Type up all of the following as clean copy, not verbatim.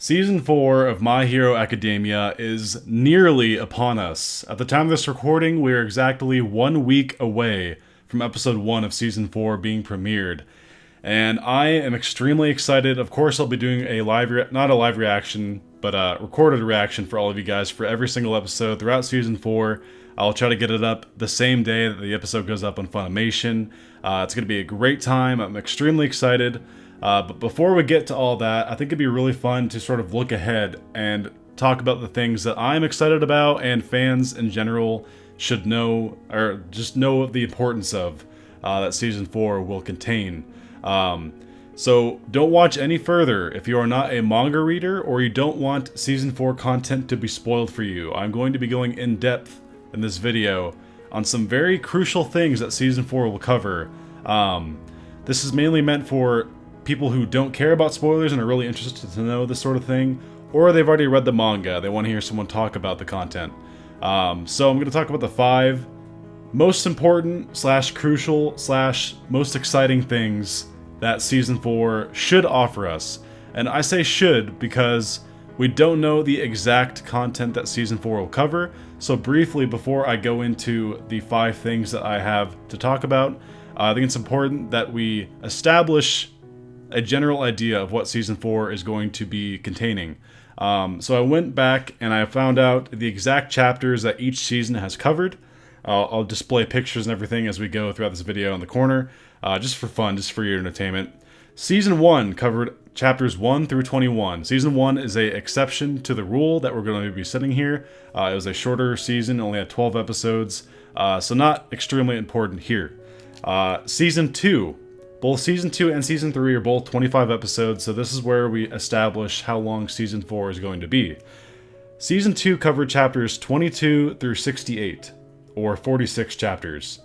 Season 4 of My Hero Academia is nearly upon us. At the time of this recording, we are exactly 1 week away from episode 1 of Season 4 being premiered. And I am extremely excited. Of course, I'll be doing a not a live reaction, but a recorded reaction for all of you guys for every single episode throughout Season 4. I'll try to get it up the same day that the episode goes up on Funimation. It's going to be a great time. I'm extremely excited. But before we get to all that, I think it'd be really fun to sort of look ahead and talk about the things that I'm excited about and fans in general should know, or just know the importance of, that Season 4 will contain. So don't watch any further if you are not a manga reader or you don't want Season 4 content to be spoiled for you. I'm going to be going in depth in this video on some very crucial things that Season 4 will cover. This is mainly meant for people who don't care about spoilers and are really interested to know this sort of thing, or they've already read the manga, they want to hear someone talk about the content. So I'm going to talk about the 5 most important / crucial / most exciting things that Season 4 should offer us. And I say should because we don't know the exact content that Season 4 will cover, so briefly before I go into the 5 things that I have to talk about, I think it's important that we establish a general idea of what Season 4 is going to be containing. So I went back and I found out the exact chapters that each season has covered. I'll display pictures and everything as we go throughout this video in the corner, just for fun, just for your entertainment. Season 1 covered chapters 1 through 21. Season 1 is a exception to the rule that we're going to be setting here. It was a shorter season, only had 12 episodes, so not extremely important here. Season 2. Both Season 2 and Season 3 are both 25 episodes, so this is where we establish how long Season 4 is going to be. Season 2 covered chapters 22 through 68, or 46 chapters.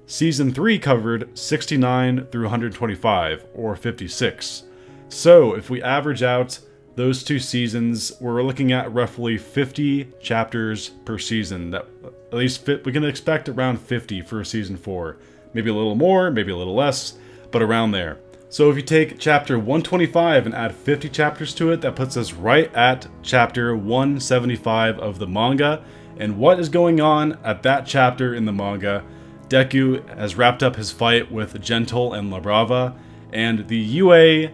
Season 3 covered 69 through 125, or 56. So, if we average out those 2 seasons, we're looking at roughly 50 chapters per season. That at least we can expect around 50 for Season 4. Maybe a little more, maybe a little less, but around there. So if you take chapter 125 and add 50 chapters to it, that puts us right at chapter 175 of the manga. And what is going on at that chapter in the manga? Deku has wrapped up his fight with Gentle and La Brava, and the UA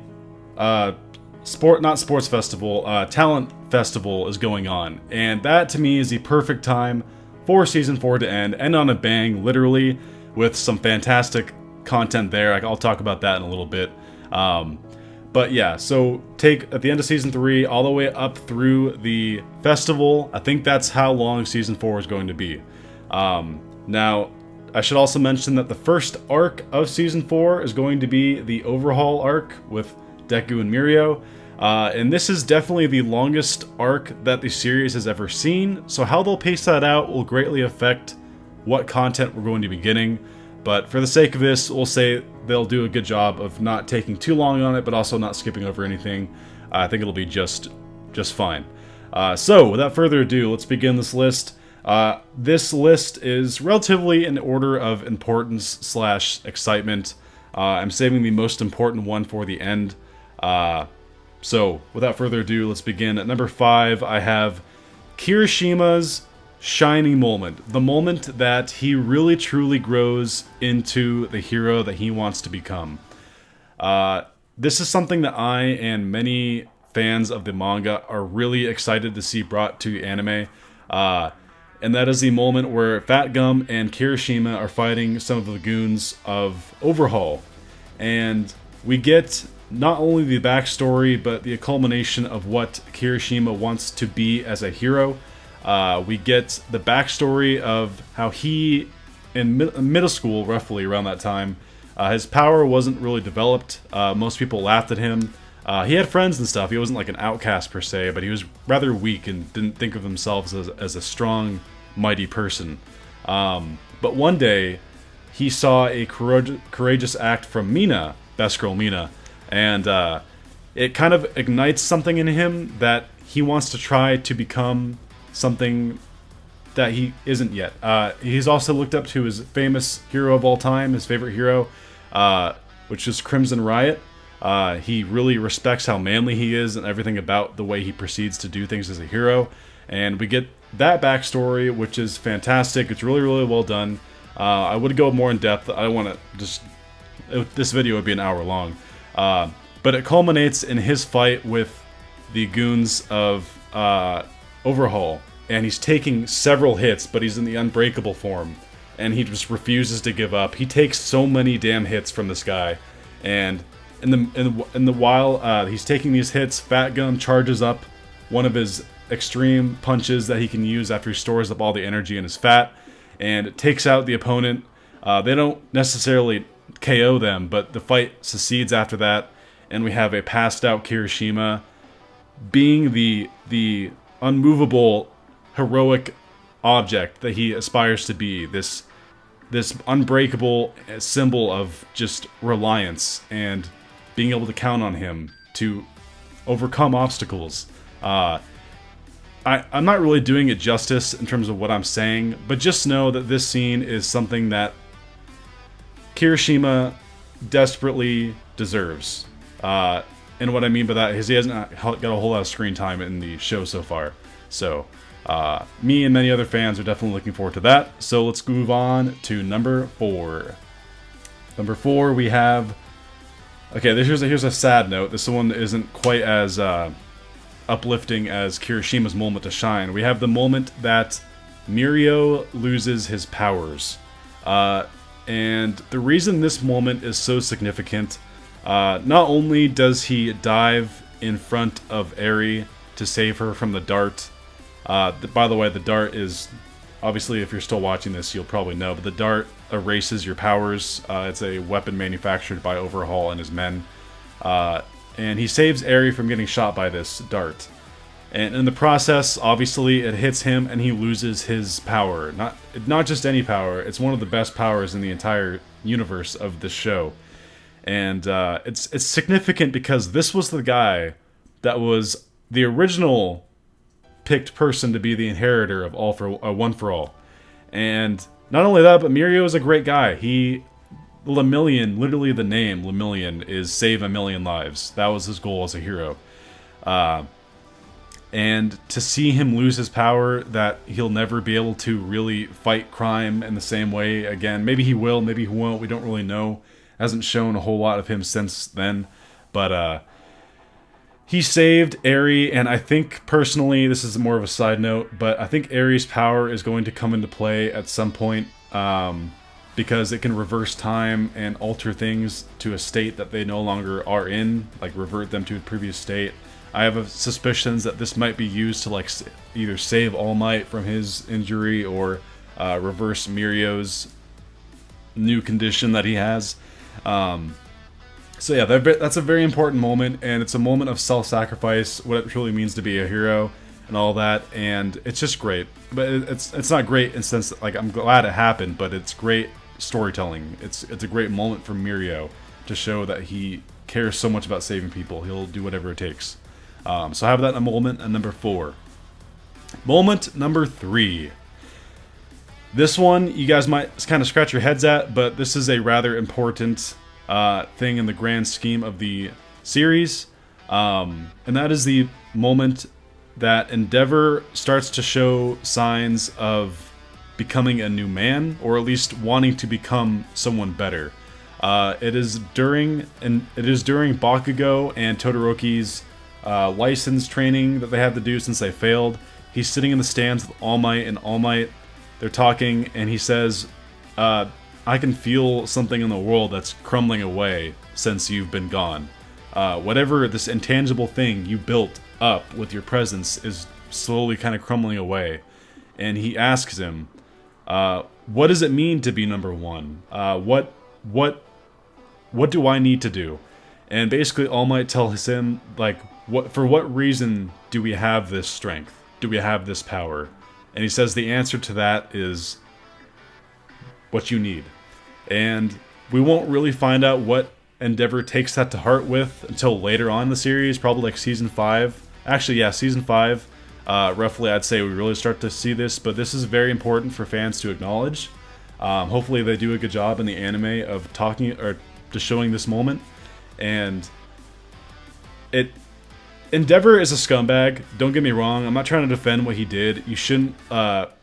talent festival is going on. And that to me is the perfect time for Season 4 to end on a bang, literally, with some fantastic content there. I'll talk about that in a little bit. But yeah, so take at the end of Season 3 all the way up through the festival. I think that's how long Season 4 is going to be. Now, I should also mention that the first arc of Season 4 is going to be the overhaul arc with Deku and Mirio. And this is definitely the longest arc that the series has ever seen, so how they'll pace that out will greatly affect what content we're going to be getting. But for the sake of this, we'll say they'll do a good job of not taking too long on it, but also not skipping over anything. I think it'll be just fine. So, without further ado, let's begin this list. This list is relatively in order of importance / excitement. I'm saving the most important one for the end. So, without further ado, let's begin. At number 5, I have Kirishima's shining moment. The moment that he really truly grows into the hero that he wants to become. This is something that I and many fans of the manga are really excited to see brought to anime. And that is the moment where Fat Gum and Kirishima are fighting some of the goons of Overhaul. And we get not only the backstory, but the culmination of what Kirishima wants to be as a hero. We get the backstory of how he, in middle school, roughly around that time, his power wasn't really developed. Most people laughed at him. He had friends and stuff. He wasn't like an outcast per se, but he was rather weak and didn't think of himself as a strong, mighty person. But one day, he saw a courageous act from Mina, best girl Mina, and it kind of ignites something in him that he wants to try to become something that he isn't yet. He's also looked up to his famous hero of all time, his favorite hero, which is Crimson Riot. He really respects how manly he is and everything about the way he proceeds to do things as a hero. And we get that backstory, which is fantastic. It's really, really well done. I would go more in depth. I don't want to just... This video would be an hour long. But it culminates in his fight with the goons of Overhaul. And he's taking several hits, but he's in the unbreakable form. And he just refuses to give up. He takes so many damn hits from this guy. And in the while he's taking these hits, Fat Gum charges up one of his extreme punches that he can use after he stores up all the energy in his fat. And it takes out the opponent. They don't necessarily KO them, but the fight succeeds after that. And we have a passed out Kirishima being the unmovable heroic object that he aspires to be, this unbreakable symbol of just reliance and being able to count on him to overcome obstacles. I'm not really doing it justice in terms of what I'm saying, but just know that this scene is something that Kirishima desperately deserves. And what I mean by that is he hasn't got a whole lot of screen time in the show so far. So, me and many other fans are definitely looking forward to that. So let's move on to number 4. Number 4, we have... Okay, here's a sad note. This one isn't quite as uplifting as Kirishima's moment to shine. We have the moment that Mirio loses his powers. And the reason this moment is so significant, not only does he dive in front of Eri to save her from the dart. By the way, the dart is, obviously if you're still watching this you'll probably know, but the dart erases your powers. It's a weapon manufactured by Overhaul and his men. And he saves Eri from getting shot by this dart. And in the process, obviously, it hits him and he loses his power. Not just any power, it's one of the best powers in the entire universe of this show. And it's significant because this was the guy that was the original picked person to be the inheritor of One for All. And not only that, but Mirio is a great guy. Lemillion, literally the name Lemillion is save a million lives. That was his goal as a hero. And to see him lose his power, that he'll never be able to really fight crime in the same way again. Maybe he will, maybe he won't. We don't really know. Hasn't shown a whole lot of him since then. But he saved Eri, and I think personally, this is more of a side note, but I think Eri's power is going to come into play at some point. Because it can reverse time and alter things to a state that they no longer are in, like revert them to a previous state. I have suspicions that this might be used to like either save All Might from his injury or reverse Mirio's new condition that he has. So yeah, that's a very important moment, and it's a moment of self-sacrifice, what it truly means to be a hero and all that, and it's just great. But it's not great in the sense that, like, I'm glad it happened, but it's great storytelling. It's a great moment for Mirio to show that he cares so much about saving people. He'll do whatever it takes. So I have that in a moment at number 4. Moment number 3. This one you guys might kind of scratch your heads at, but this is a rather important thing in the grand scheme of the series. And that is the moment that Endeavor starts to show signs of becoming a new man, or at least wanting to become someone better. It is during Bakugo and Todoroki's license training that they have to do since they failed. He's sitting in the stands with All Might, and All Might, they're talking, and he says, I can feel something in the world that's crumbling away since you've been gone. Whatever this intangible thing you built up with your presence is slowly kind of crumbling away. And he asks him, what does it mean to be number one? What do I need to do? And basically All Might tells him, like, for what reason do we have this strength? Do we have this power? And he says the answer to that is what you need. And we won't really find out what Endeavor takes that to heart with until later on in the series, probably like Season 5. Actually, yeah, Season 5. Roughly, I'd say we really start to see this, but this is very important for fans to acknowledge. Hopefully they do a good job in the anime of talking, or just showing this moment. And it Endeavor is a scumbag. Don't get me wrong. I'm not trying to defend what he did. You shouldn't.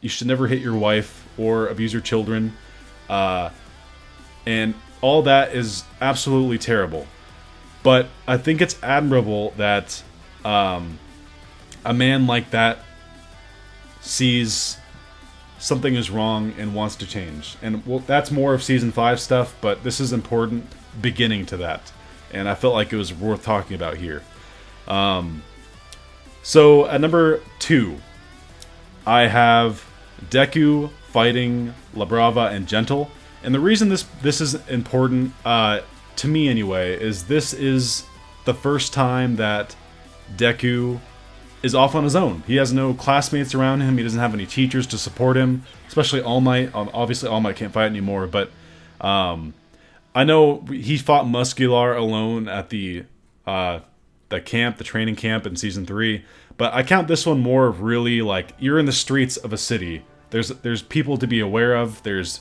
You should never hit your wife or abuse your children, and all that is absolutely terrible. But I think it's admirable that a man like that sees something is wrong and wants to change. And well, that's more of season 5 stuff. But this is important beginning to that, and I felt like it was worth talking about here. So at number 2, I have Deku fighting La Brava and Gentle. And the reason this is important, to me anyway, is this is the first time that Deku is off on his own. He has no classmates around him. He doesn't have any teachers to support him, especially All Might. Obviously, All Might can't fight anymore, but I know he fought Muscular alone at the training camp in season 3, but I count this one more of really like you're in the streets of a city. There's people to be aware of. There's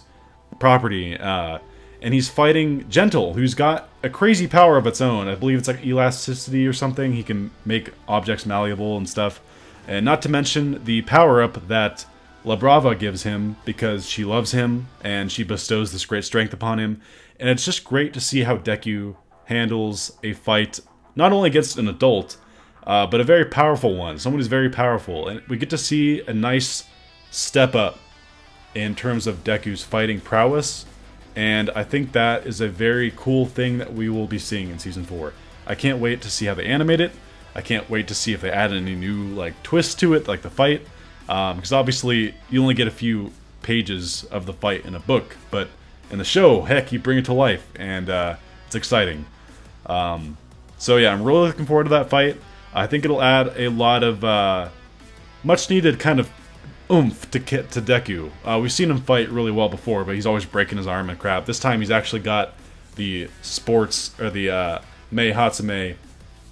property, and he's fighting Gentle, who's got a crazy power of its own. I believe it's like elasticity or something. He can make objects malleable and stuff, and not to mention the power up that La Brava gives him because she loves him and she bestows this great strength upon him. And it's just great to see how Deku handles a fight. Not only against an adult, but a very powerful one. Someone who's very powerful. And we get to see a nice step up in terms of Deku's fighting prowess. And I think that is a very cool thing that we will be seeing in Season 4. I can't wait to see how they animate it. I can't wait to see if they add any new like twists to it, like the fight. Because obviously, you only get a few pages of the fight in a book. But in the show, heck, you bring it to life. And it's exciting. So yeah, I'm really looking forward to that fight. I think it'll add a lot of much needed kind of oomph to Deku. We've seen him fight really well before, but he's always breaking his arm and crap. This time he's actually got the sports, or the Mei Hatsume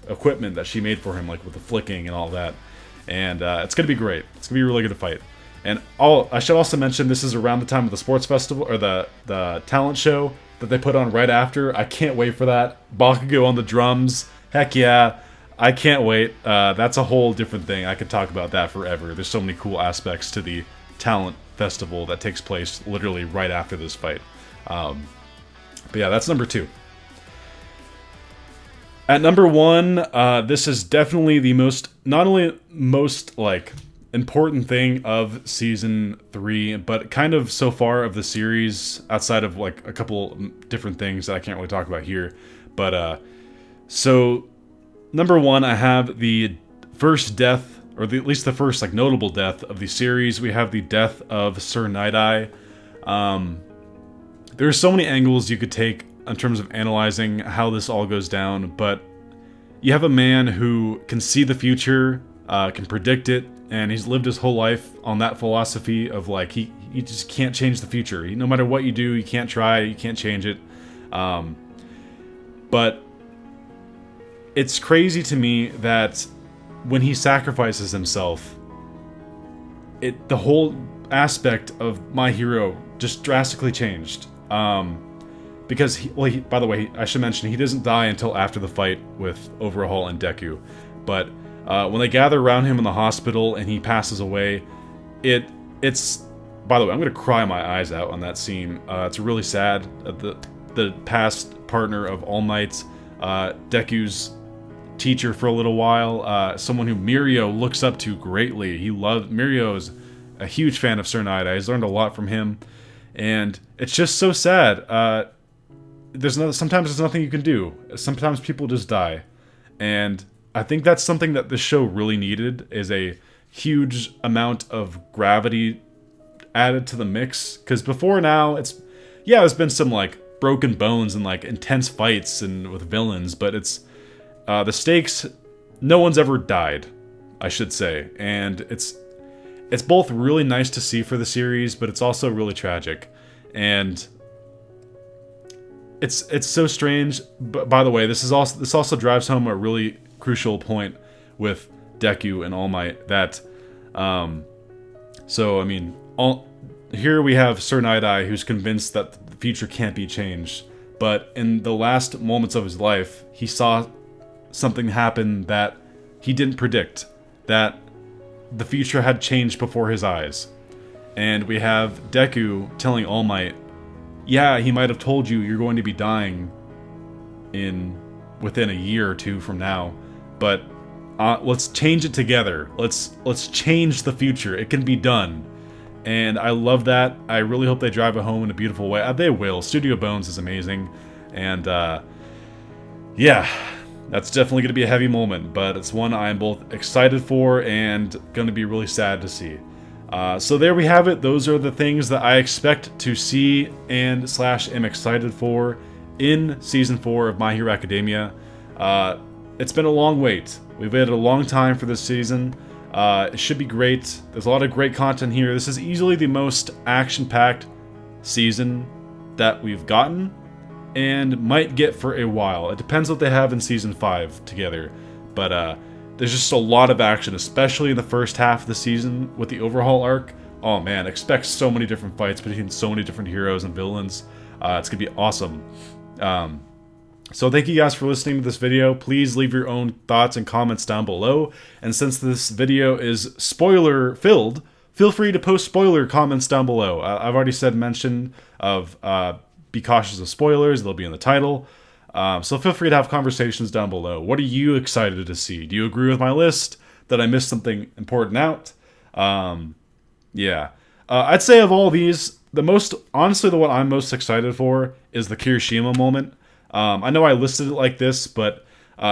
equipment that she made for him, like with the flicking and all that. And it's going to be great. It's going to be a really good fight. And I should also mention this is around the time of the sports festival, or the talent show that they put on right after. I can't wait for that. Bakugo on the drums. Heck yeah. I can't wait. That's a whole different thing. I could talk about that forever. There's so many cool aspects to the talent festival that takes place literally right after this fight. But yeah, that's number 2. At number 1, this is definitely the not only most like important thing of season 3, but kind of so far of the series, outside of like a couple different things that I can't really talk about here. But so number 1, I have the first death, or at least the first like notable death of the series. We have the death of Sir Nighteye. There's so many angles you could take in terms of analyzing how this all goes down, but you have a man who can see the future, can predict it, and he's lived his whole life on that philosophy of like he just can't change the future. No matter what you do, you can't try, you can't change it. But it's crazy to me that when he sacrifices himself, the whole aspect of my hero just drastically changed. Because, by the way, I should mention, he doesn't die until after the fight with Overhaul and Deku. But when they gather around him in the hospital and he passes away, it's... By the way, I'm going to cry my eyes out on that scene. It's really sad. The past partner of All Might, Deku's teacher for a little while, someone who Mirio looks up to greatly. Mirio is a huge fan of Sir Nighteye. He's learned a lot from him. And it's just so sad. Sometimes there's nothing you can do. Sometimes people just die. And I think that's something that this show really needed, is a huge amount of gravity added to the mix. Because before now, there's been some like broken bones and like intense fights and with villains, but it's the stakes, no one's ever died, I should say. And it's both really nice to see for the series, but it's also really tragic. And it's so strange. But by the way, this also drives home a really crucial point with Deku and All Might, that so I mean, here we have Sir Nighteye, who's convinced that the future can't be changed, but in the last moments of his life, he saw something happened that he didn't predict, that the future had changed before his eyes. And we have Deku telling All Might, yeah, he might have told you you're going to be dying within a year or two from now, but let's change it together. Let's change the future. It can be done. And I love that. I really hope they drive it home in a beautiful way. They will. Studio Bones is amazing. And yeah, that's definitely going to be a heavy moment, but it's one I'm both excited for and going to be really sad to see. So there we have it. Those are the things that I expect to see and / am excited for in Season 4 of My Hero Academia. It's been a long wait. We've waited a long time for this season. It should be great. There's a lot of great content here. This is easily the most action-packed season that we've gotten and might get for a while. It depends what they have in Season 5 together. But there's just a lot of action, especially in the first half of the season with the overhaul arc. Oh man, expect so many different fights between so many different heroes and villains. It's going to be awesome. So thank you guys for listening to this video. Please leave your own thoughts and comments down below. And since this video is spoiler filled, feel free to post spoiler comments down below. I've already said mention of be cautious of spoilers. They'll be in the title. So feel free to have conversations down below. What are you excited to see? Do you agree with my list? Did I miss something important out? Yeah. I'd say of all these, honestly, the one I'm most excited for is the Kirishima moment. I know I listed it like this, but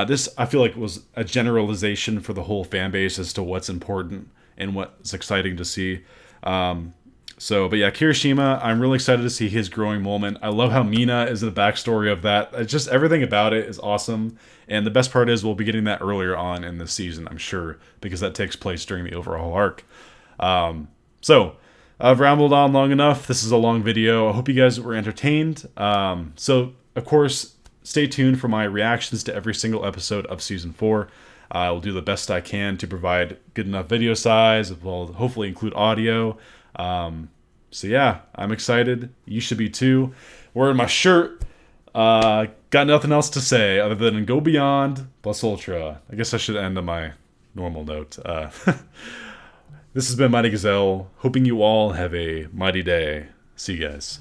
this I feel like was a generalization for the whole fan base as to what's important and what's exciting to see. But yeah, Kirishima, I'm really excited to see his growing moment. I love how Mina is in the backstory of that. It's just everything about it is awesome. And the best part is we'll be getting that earlier on in this season, I'm sure, because that takes place during the overhaul arc. So I've rambled on long enough. This is a long video. I hope you guys were entertained. So, of course, stay tuned for my reactions to every single episode of Season 4. I will do the best I can to provide good enough video size. We'll hopefully include audio. So yeah, I'm excited. You should be too. Wearing my shirt. Got nothing else to say other than go beyond plus ultra. I guess I should end on my normal note. This has been Mighty Gazelle. Hoping you all have a mighty day. See you guys.